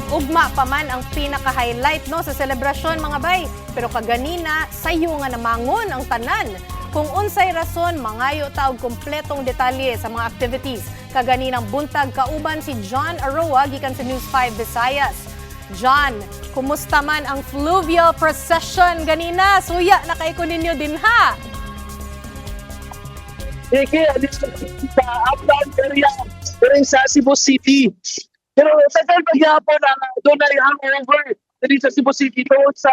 Ugma pa man ang pinaka-highlight no sa selebrasyon mga bay. Pero kaganina sayo nga namangon ang tanan. Kung unsay rason mangayo ta og kompletong detalye sa mga activities. Kaganinang buntag kauban si John Aroa gikan sa News 5 Visayas. John, kumusta man ang fluvial procession ganina? Suya na kay ko ninyo din ha. Sige, alis sa upland area rin sa Cebu City. Pero tagal magyapon na doon ay hangover dito sa Cebu City doon sa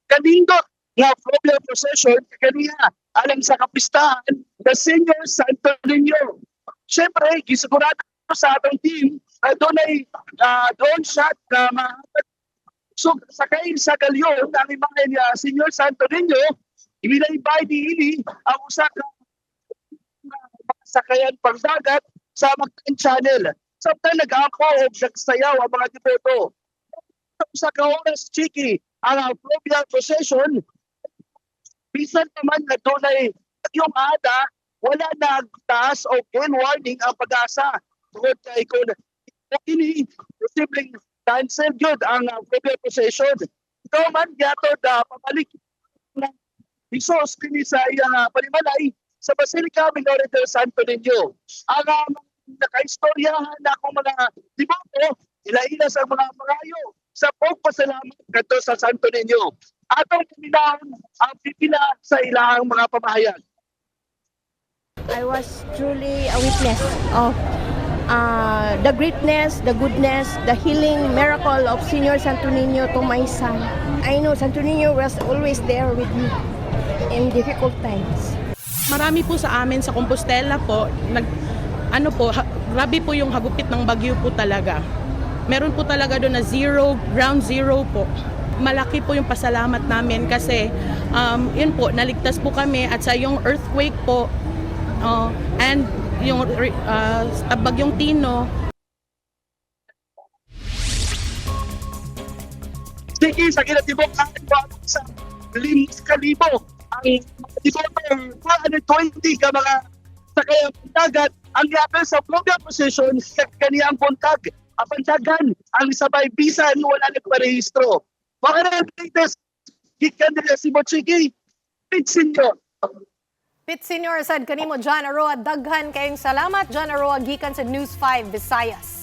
kanindot nga fluvial procession kanina alang sa kapistahan the Senior Santo Niño. Siyempre, gisigurado sa atong team doon ay drone shot na mahatag. So, sakay sa galyon ang imahe niya Senior Santo Niño, ibilaybay diili ang usa ka sakayan pangdagat sa Magtan Channel. Samtang nag-ako o nagsayaw ang mga deboto. Sa kaoras, Chiki, ang fluvial procession, bisan naman na doon ay yung ada, wala na taas o warning ang pag-asa. Tungkol kay kung ini, posibleng cancel yun ang fluvial procession. Ito man, yato na pabalik ng resource kini sa iyang palimalay sa Basilica Minore del Santo Niño. Ang nakaistoryahan na akong mga deboto, ila-ila sa mga pangayo sa pagpasalamat kadto sa Santo Niño. Atong puminahon ang pipila sa ilang mga pamahayan. I was truly a witness of the greatness, the goodness, the healing miracle of Senior Santo Niño to my son. I know Santo Niño was always there with me in difficult times. Marami po sa amin sa Compostela po, grabe po yung hagupit ng bagyo po talaga. Meron po talaga doon na ground zero po. Malaki po yung pasalamat namin kasi yun po, naligtas po kami at sa yung earthquake po and yung bagyong Tino. Sige, sa kinatibok natin po sa 5,000 ang deboto 220 ka mga sakayang dagat ang yapel sa fluvial procession kaniyang buntag. Apantagan ang sabay bisan wala nagparehistro. Mga latest gikan nila si Bochiki. Pit Senior. Pit Senior sad kanimo John Aroa, daghan kayong salamat John Aroa gikan sa News 5 Visayas.